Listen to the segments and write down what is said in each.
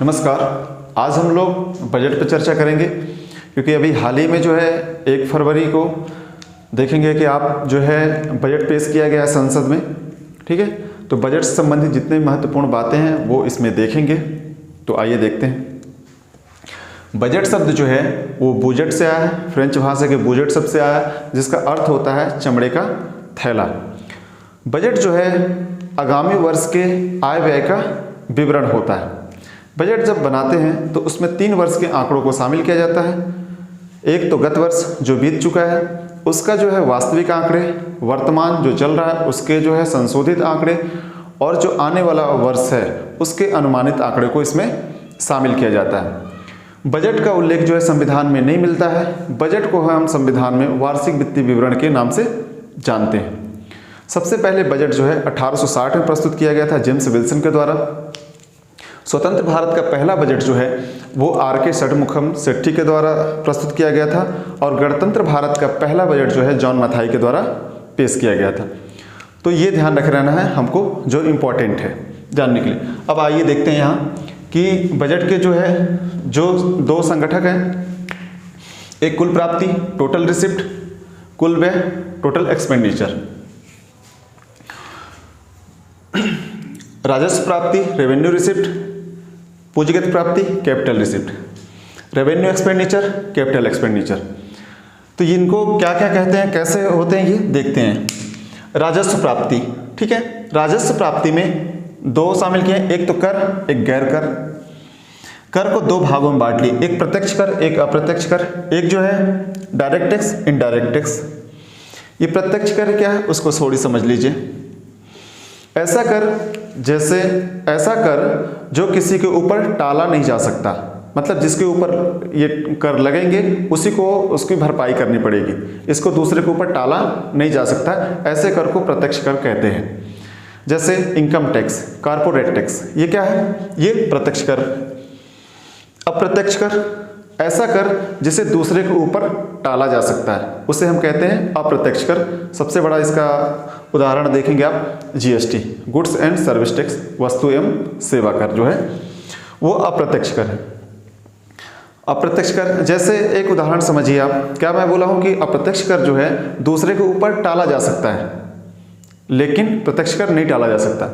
नमस्कार। आज हम लोग बजट पर चर्चा करेंगे क्योंकि अभी हाल ही में जो है 1 फरवरी को देखेंगे कि आप जो है बजट पेश किया गया है संसद में। ठीक है, तो बजट से संबंधित जितने महत्वपूर्ण बातें हैं वो इसमें देखेंगे। तो आइए देखते हैं। बजट शब्द जो है वो बुजेट से आया है, फ्रेंच भाषा के बुजेट शब्द से आया है, जिसका अर्थ होता है चमड़े का थैला। बजट जो है आगामी वर्ष के आय व्यय का विवरण होता है। बजट जब बनाते हैं तो उसमें 3 वर्ष के आंकड़ों को शामिल किया जाता है। एक तो गत वर्ष जो बीत चुका है उसका जो है वास्तविक आंकड़े, वर्तमान जो चल रहा है उसके जो है संशोधित आंकड़े, और जो आने वाला वर्ष है उसके अनुमानित आंकड़े को इसमें शामिल किया जाता है। बजट का उल्लेख जो है संविधान में नहीं मिलता है। बजट को हम संविधान में वार्षिक वित्तीय विवरण के नाम से जानते हैं। सबसे पहले बजट जो है 1860 में प्रस्तुत किया गया था जेम्स विल्सन के द्वारा। स्वतंत्र भारत का पहला बजट जो है वो R.K. षडमुखम सेट्टी के द्वारा प्रस्तुत किया गया था, और गणतंत्र भारत का पहला बजट जो है जॉन मथाई के द्वारा पेश किया गया था। तो ये ध्यान रख रहना है हमको, जो इम्पोर्टेंट है जानने के लिए। अब आइए देखते हैं यहाँ कि बजट के जो है जो 2 संगठक हैं, एक कुल प्राप्ति टोटल रिसिप्ट, कुल व्यय टोटल एक्सपेंडिचर, राजस्व प्राप्ति रेवेन्यू रिसिप्ट, पूंजीगत प्राप्ति capital receipt, revenue expenditure capital expenditure. तो इनको क्या क्या कहते हैं, कैसे होते हैं, ये देखते हैं। राजस्व प्राप्ति, ठीक है, राजस्व प्राप्ति में 2 शामिल किए हैं, एक तो कर, एक गैर कर। कर को 2 भागों में बांट लिए, एक प्रत्यक्ष कर, एक अप्रत्यक्ष कर। एक जो है डायरेक्ट टैक्स, इनडायरेक्ट टैक्स। ये प्रत्यक्ष कर क्या है उसको थोड़ी समझ लीजिए। ऐसा कर, जैसे ऐसा कर जो किसी के ऊपर टाला नहीं जा सकता, मतलब जिसके ऊपर ये कर लगेंगे उसी को उसकी भरपाई करनी पड़ेगी, इसको दूसरे के ऊपर टाला नहीं जा सकता। ऐसे कर को प्रत्यक्ष कर कहते हैं। जैसे इनकम टैक्स, कॉर्पोरेट टैक्स, ये क्या है, ये प्रत्यक्ष कर। अप्रत्यक्ष कर, ऐसा कर जिसे दूसरे के ऊपर टाला जा सकता है, उसे हम कहते हैं अप्रत्यक्ष कर। सबसे बड़ा इसका उदाहरण देखेंगे आप, GST, goods and service tax, वस्तु एवं सेवा कर जो है वो अप्रत्यक्ष कर है। अप्रत्यक्ष कर, जैसे एक उदाहरण समझिए आप, क्या मैं बोला हूं कि अप्रत्यक्ष कर जो है दूसरे के ऊपर टाला जा सकता है लेकिन प्रत्यक्ष कर नहीं टाला जा सकता।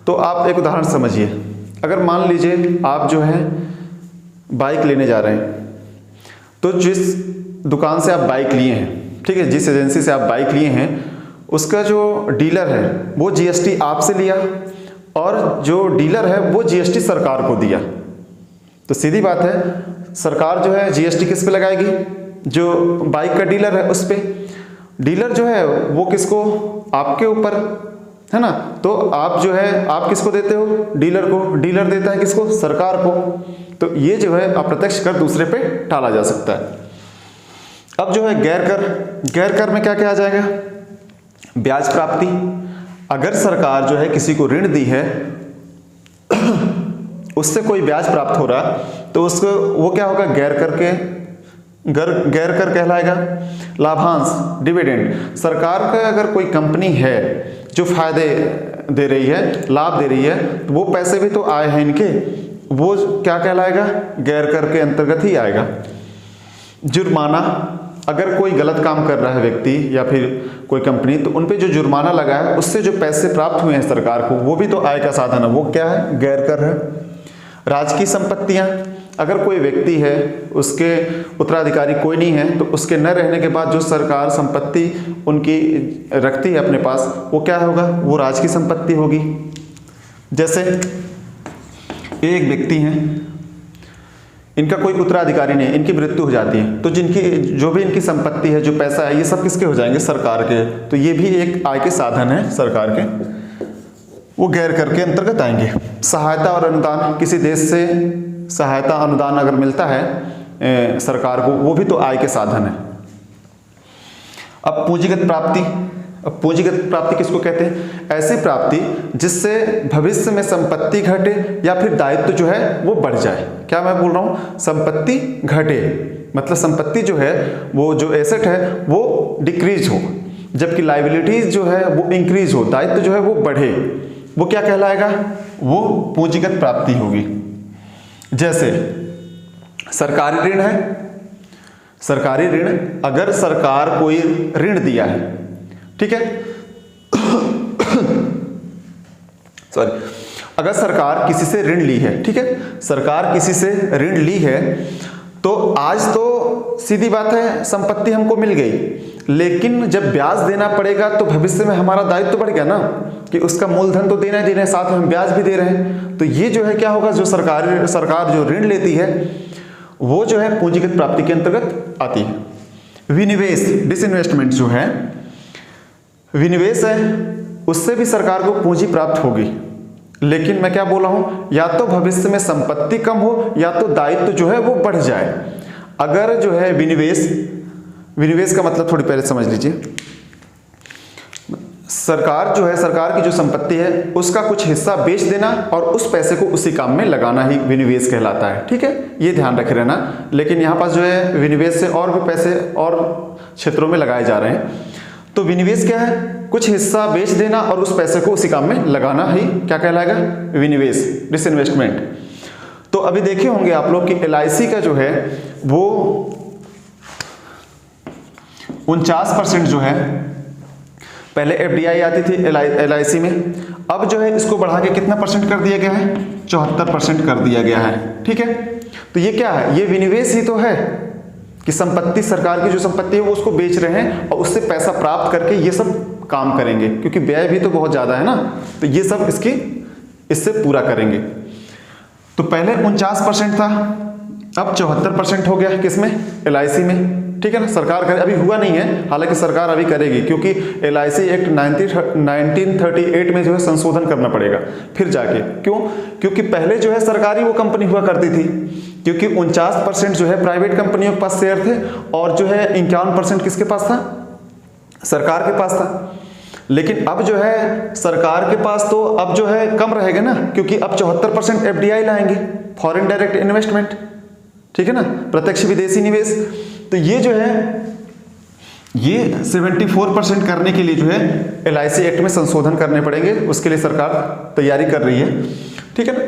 तो आप एक उदाहरण समझिए, अगर मान लीजिए आप जो है बाइक लेने जा रहे हैं, तो जिस दुकान से आप बाइक लिए हैं, ठीक है, जिस एजेंसी से आप बाइक लिए हैं, उसका जो डीलर है वो जीएसटी आपसे लिया और जो डीलर है वो जीएसटी सरकार को दिया। तो सीधी बात है, सरकार जो है जीएसटी किस पे लगाएगी, जो बाइक का डीलर है उस पे। डीलर जो है वो किसको, आपके ऊपर, है ना। तो आप जो है आप किसको देते हो, डीलर को। डीलर देता है किसको, सरकार को। तो ये जो है अप्रत्यक्ष कर दूसरे पे टाला जा सकता है। अब जो है गैर कर, गैर कर में क्या क्या आ जाएगा, ब्याज प्राप्ति। अगर सरकार जो है किसी को ऋण दी है उससे कोई ब्याज प्राप्त हो रहा तो उसको वो क्या होगा, गैर कर के गैर कर कहलाएगा। लाभांश डिविडेंड, सरकार का अगर कोई कंपनी है जो फायदे दे रही है, लाभ दे रही है, तो वो पैसे भी तो आए हैं इनके, वो क्या कहलाएगा, गैर कर के अंतर्गत ही आएगा। जुर्माना, अगर कोई गलत काम कर रहा है व्यक्ति या फिर कोई कंपनी, तो उन पे जो जुर्माना लगा है उससे जो पैसे प्राप्त हुए हैं सरकार को, वो भी तो आय का साधन है, वो क्या है, गैर कर है। राजकीय संपत्तियां, अगर कोई व्यक्ति है उसके उत्तराधिकारी कोई नहीं है, तो उसके न रहने के बाद जो सरकार संपत्ति उनकी रखती है अपने पास, वो क्या होगा, वो राजकीय संपत्ति होगी। जैसे एक व्यक्ति हैं, इनका कोई उत्तराधिकारी नहीं, इनकी मृत्यु हो जाती है, तो जिनकी जो भी इनकी संपत्ति है, जो पैसा है, ये सब किसके हो जाएंगे, सरकार के। तो ये भी एक आय के साधन है सरकार के, वो गैर कर के अंतर्गत आएंगे। सहायता और अनुदान, किसी देश से सहायता अनुदान अगर मिलता है सरकार को, वो भी तो आय के साधन है। अब पूंजीगत प्राप्ति, अब पूंजीगत प्राप्ति किसको कहते हैं, ऐसी प्राप्ति जिससे भविष्य में संपत्ति घटे या फिर दायित्व जो है वो बढ़ जाए। क्या मैं बोल रहा हूं, संपत्ति घटे मतलब संपत्ति जो है वो जो एसेट है वो डिक्रीज हो, जबकि लायबिलिटीज जो है वो इंक्रीज हो, दायित्व जो है वो बढ़े, वो क्या कहलाएगा, वो पूंजीगत प्राप्ति होगी। जैसे सरकारी ऋण है, सरकारी ऋण, अगर सरकार कोई ऋण दिया है, ठीक है, सॉरी, अगर सरकार किसी से ऋण ली है, ठीक है, सरकार किसी से ऋण ली है, तो आज तो सीधी बात है संपत्ति हमको मिल गई, लेकिन जब ब्याज देना पड़ेगा तो भविष्य में हमारा दायित्व तो बढ़ गया ना कि उसका मूलधन तो देना ही देना है, साथ में हम ब्याज भी दे रहे हैं। तो ये जो है क्या होगा, जो सरकार जो ऋण लेती है वो जो है पूंजीगत प्राप्ति के अंतर्गत आती है। विनिवेश, डिसइन्वेस्टमेंट जो है विनिवेश है, उससे भी सरकार को पूंजी प्राप्त होगी, लेकिन मैं क्या बोला हूं, या तो भविष्य में संपत्ति कम हो या तो दायित्व जो है वो बढ़ जाए। अगर जो है विनिवेश का मतलब थोड़ी पहले समझ लीजिए, सरकार जो है, सरकार की जो संपत्ति है उसका कुछ हिस्सा बेच देना और उस पैसे को उसी काम में लगाना ही विनिवेश कहलाता है, ठीक है, ये ध्यान रखे रहना। लेकिन यहाँ पास जो है विनिवेश से और भी पैसे और क्षेत्रों में लगाए जा रहे हैं। तो विनिवेश क्या है, कुछ हिस्सा बेच देना और उस पैसे को उसी काम में लगाना ही क्या कहलाएगा, विनिवेश, डिसइन्वेस्टमेंट। तो अभी देखे होंगे आप लोग कि LIC का जो है वो 49% जो है, पहले FDI आती थी LIC में, अब जो है इसको बढ़ा के कितना परसेंट कर दिया गया है, 74% कर दिया गया है, ठीक है। तो ये क्या है, ये विनिवेश ही तो है कि संपत्ति, सरकार की जो संपत्ति है वो उसको बेच रहे हैं और उससे पैसा प्राप्त करके ये सब काम करेंगे, क्योंकि व्यय भी तो बहुत ज्यादा है ना, तो ये सब इससे पूरा करेंगे। तो पहले 49% था, अब 74% हो गया, किसमें, LIC में, ठीक है ना। सरकार करे, अभी हुआ नहीं है, हालांकि सरकार अभी करेगी, क्योंकि LIC एक्ट 1938 में जो है संशोधन करना पड़ेगा फिर जाके। क्यों, क्योंकि पहले जो है सरकारी वो कंपनी हुआ करती थी, क्योंकि 49% जो है प्राइवेट कंपनियों के पास शेयर थे और जो है 51% किसके पास था, सरकार के पास था। लेकिन अब जो है सरकार के पास तो अब जो है कम रहेगा ना, क्योंकि अब 74% FDI लाएंगे, फॉरेन डायरेक्ट इन्वेस्टमेंट, ठीक है ना, प्रत्यक्ष विदेशी निवेश। तो ये जो है ये 74% करने के लिए जो है LIC एक्ट में संशोधन करने पड़ेंगे, उसके लिए सरकार तैयारी कर रही है, ठीक है ना।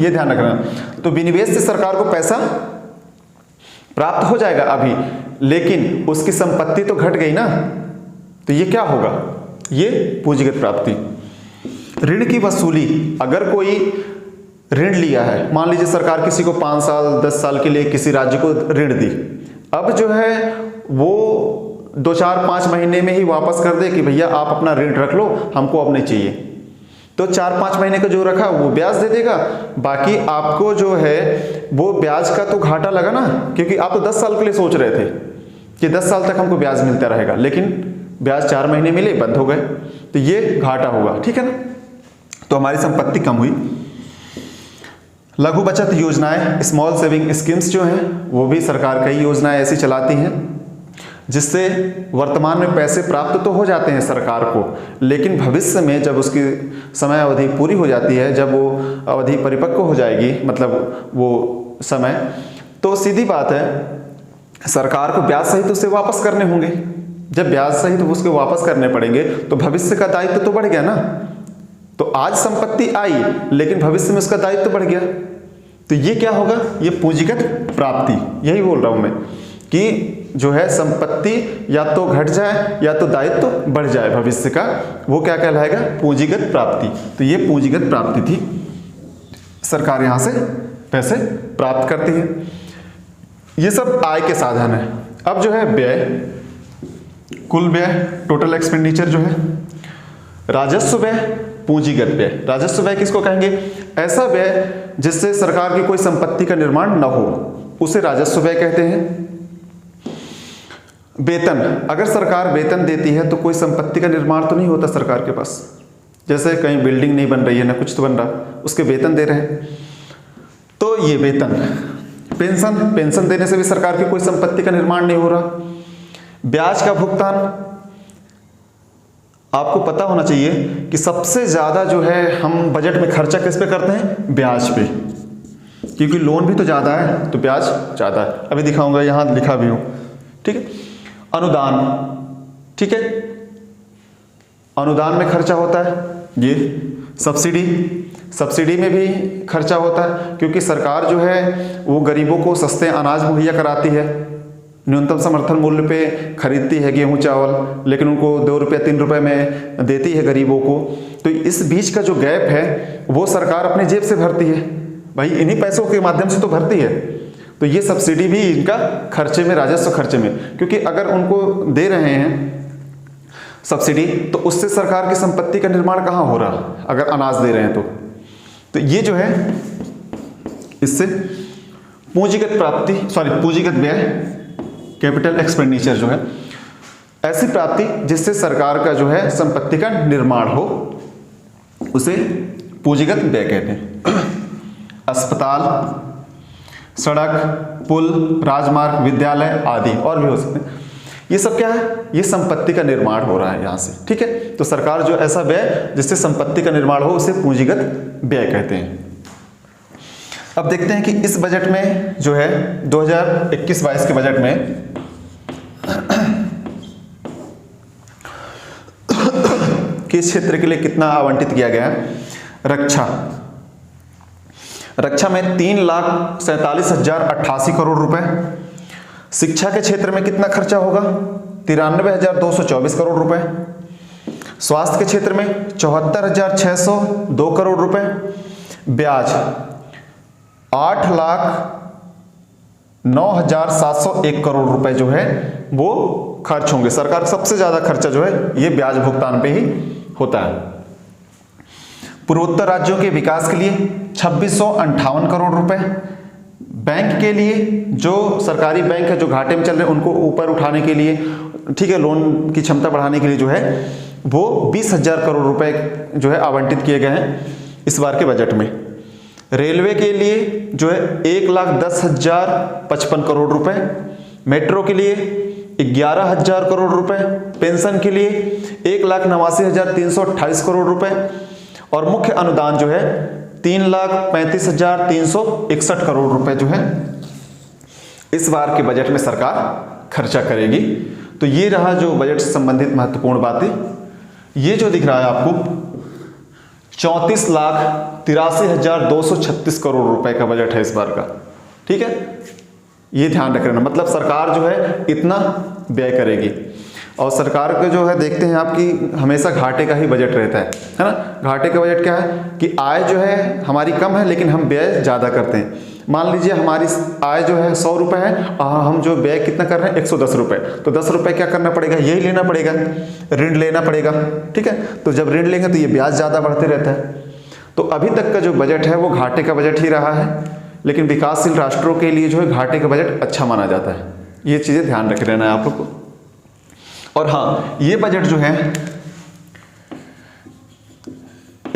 ये ध्यान रखना। तो विनिवेश से सरकार को पैसा प्राप्त हो जाएगा अभी, लेकिन उसकी संपत्ति तो घट गई ना, तो ये क्या होगा, ये पूंजीगत प्राप्ति। ऋण की वसूली, अगर कोई ऋण लिया है, मान लीजिए सरकार किसी को 5 साल 10 साल के लिए किसी राज्य को ऋण दी, अब जो है वो 2-4-5 महीने में ही वापस कर दे कि भैया आप अपना ऋण रख लो, हमको अब नहीं चाहिए, तो 4-5 महीने का जो रखा वो ब्याज दे देगा, बाकी आपको जो है वो ब्याज का तो घाटा लगा ना, क्योंकि आप तो 10 साल के लिए सोच रहे थे कि 10 साल तक हमको ब्याज मिलता रहेगा, लेकिन ब्याज 4 महीने मिले, बंद हो गए, तो ये घाटा होगा, ठीक है ना। तो हमारी संपत्ति कम हुई। लघु बचत योजनाएं, स्मॉल सेविंग स्कीम्स जो हैं वो भी सरकार कई योजनाएं ऐसी चलाती हैं जिससे वर्तमान में पैसे प्राप्त तो हो जाते हैं सरकार को, लेकिन भविष्य में जब उसकी समय अवधि पूरी हो जाती है, जब वो अवधि परिपक्व हो जाएगी, मतलब वो समय, तो सीधी बात है सरकार को ब्याज सहित उसे वापस करने होंगे। जब ब्याज सहित उसके वापस करने पड़ेंगे तो भविष्य का दायित्व तो बढ़ गया ना। तो आज संपत्ति आई लेकिन भविष्य में उसका दायित्व बढ़ गया, तो ये क्या होगा, ये पूंजीगत प्राप्ति। यही बोल रहा हूं मैं कि जो है संपत्ति या तो घट जाए या तो दायित्व बढ़ जाए भविष्य का, वो क्या कहलाएगा, पूंजीगत प्राप्ति। तो ये पूंजीगत प्राप्ति थी, सरकार यहां से पैसे प्राप्त करती है। ये सब आय के साधन है। अब जो है व्यय, कुल व्यय, टोटल एक्सपेंडिचर जो है, राजस्व व्यय, पूंजीगत व्यय। राजस्व व्यय किसको कहेंगे, ऐसा व्यय जिससे सरकार की कोई संपत्ति का निर्माण न हो, उसे राजस्व व्यय कहते हैं। वेतन, अगर सरकार वेतन देती है तो कोई संपत्ति का निर्माण तो नहीं होता सरकार के पास, जैसे कहीं बिल्डिंग नहीं बन रही है ना कुछ तो बन रहा, उसके वेतन दे रहे हैं, तो ये वेतन। पेंशन, पेंशन देने से भी सरकार की कोई संपत्ति का निर्माण नहीं हो रहा। ब्याज का भुगतान, आपको पता होना चाहिए कि सबसे ज्यादा जो है हम बजट में खर्चा किस पे करते हैं, ब्याज पे, क्योंकि लोन भी तो ज्यादा है तो ब्याज ज्यादा है। अभी दिखाऊंगा, यहां लिखा भी हूं, ठीक है। अनुदान, ठीक है, अनुदान में खर्चा होता है, ये सब्सिडी, सब्सिडी में भी खर्चा होता है, क्योंकि सरकार जो है वो गरीबों को सस्ते अनाज मुहैया कराती है, न्यूनतम समर्थन मूल्य पे खरीदती है गेहूं चावल, लेकिन उनको 2 रुपये 3 रुपये में देती है गरीबों को। तो इस बीच का जो गैप है वो सरकार अपने जेब से भरती है, भाई इन्हीं पैसों के माध्यम से तो भरती है। तो ये सब्सिडी भी इनका खर्चे में, राजस्व खर्चे में, क्योंकि अगर उनको दे रहे हैं सब्सिडी तो उससे सरकार की संपत्ति का निर्माण कहाँ हो रहा, अगर अनाज दे रहे हैं तो ये जो है इससे पूंजीगत व्यय, कैपिटल एक्सपेंडिचर जो है ऐसी प्राप्ति जिससे सरकार का जो है संपत्ति का निर्माण हो, उसे पूंजीगत व्यय कहते हैं। अस्पताल, सड़क, पुल, राजमार्ग, विद्यालय आदि और भी हो सकते हैं। ये सब क्या है, ये संपत्ति का निर्माण हो रहा है यहाँ से, ठीक है। तो सरकार जो ऐसा व्यय जिससे संपत्ति का निर्माण हो उसे पूंजीगत व्यय कहते हैं। अब देखते हैं कि इस बजट में जो है 2021-22 के बजट में किस क्षेत्र के लिए कितना आवंटित किया गया है। रक्षा में 3,47,088 करोड़ रुपए। शिक्षा के क्षेत्र में कितना खर्चा होगा, 93,224 करोड़ रुपए। स्वास्थ्य के क्षेत्र में 74,602 करोड़ रुपए। ब्याज 8,09,701 करोड़ रुपए जो है वो खर्च होंगे। सरकार सबसे ज्यादा खर्चा जो है ये ब्याज भुगतान पे ही होता है। पूर्वोत्तर राज्यों के विकास के लिए 2658 करोड़ रुपए। बैंक के लिए, जो सरकारी बैंक है जो घाटे में चल रहे हैं उनको ऊपर उठाने के लिए, ठीक है, लोन की क्षमता बढ़ाने के लिए जो है वो 20,000 करोड़ रुपए जो है आवंटित किए गए हैं इस बार के बजट में। रेलवे के लिए जो है 1,10,055 करोड़ रुपए। मेट्रो के लिए 11,000 करोड़ रुपए। पेंशन के लिए 1,89,328 करोड़ रुपए। और मुख्य अनुदान जो है 3,35,361 करोड़ रुपए जो है इस बार के बजट में सरकार खर्चा करेगी। तो ये रहा जो बजट से संबंधित महत्वपूर्ण बातें। ये जो दिख रहा है आपको 34,83,236 करोड़ रुपए का बजट है इस बार का, ठीक है। ये ध्यान रख लेना, मतलब सरकार जो है इतना व्यय करेगी। और सरकार का जो है देखते हैं आपकी हमेशा घाटे का ही बजट रहता है ना। घाटे का बजट क्या है कि आय जो है हमारी कम है लेकिन हम व्यय ज़्यादा करते हैं। मान लीजिए हमारी आय जो है 100 रुपये है और हम जो व्यय कितना कर रहे हैं 110 रुपये, तो 10 रुपये क्या करना पड़ेगा, यही लेना पड़ेगा, ऋण लेना पड़ेगा, ठीक है। तो जब ऋण लेंगे तो ये ब्याज ज़्यादा बढ़ते रहता है। तो अभी तक का जो बजट है वो घाटे का बजट ही रहा है, लेकिन विकासशील राष्ट्रों के लिए जो है घाटे का बजट अच्छा माना जाता है। ये चीज़ें ध्यान रख लेना है आप लोग को। और हाँ, ये बजट जो है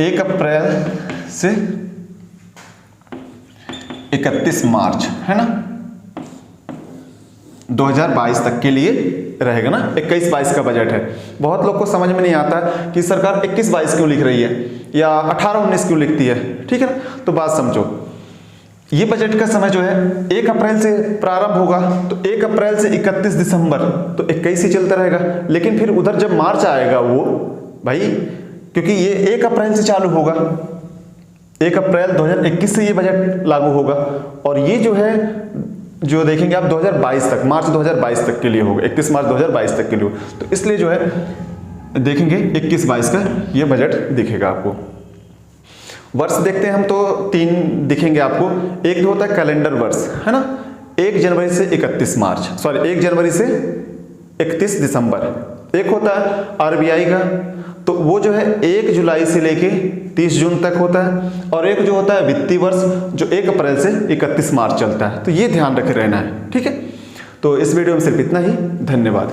1 अप्रैल से 31 मार्च है ना 2022 तक के लिए रहेगा ना। 21-22 का बजट है। बहुत लोग को समझ में नहीं आता कि सरकार 21-22 क्यों लिख रही है या 18-19 क्यों लिखती है, ठीक है ना। तो बात समझो, ये बजट का समय जो है 1 अप्रैल से प्रारंभ होगा, तो 1 अप्रैल से 31 दिसंबर तो 21 ही चलता रहेगा। लेकिन फिर उधर जब मार्च आएगा वो भाई, क्योंकि ये 1 अप्रैल से चालू होगा, 1 अप्रैल 2021 से ये बजट लागू होगा। और ये जो है जो देखेंगे आप 2022 तक, मार्च 2022 तक के लिए होगा, 31 मार्च 2022 तक के लिए। तो इसलिए जो है देखेंगे 21-22 का ये बजट दिखेगा आपको। वर्ष देखते हैं हम तो 3 दिखेंगे आपको। एक जो होता है कैलेंडर वर्ष है ना, 1 जनवरी से 31 दिसंबर। एक होता है आरबीआई का, तो वो जो है 1 जुलाई से लेके 30 जून तक होता है। और एक जो होता है वित्तीय वर्ष जो 1 अप्रैल से 31 मार्च चलता है। तो ये ध्यान रखे रहना है, ठीक है। तो इस वीडियो में सिर्फ इतना ही। धन्यवाद।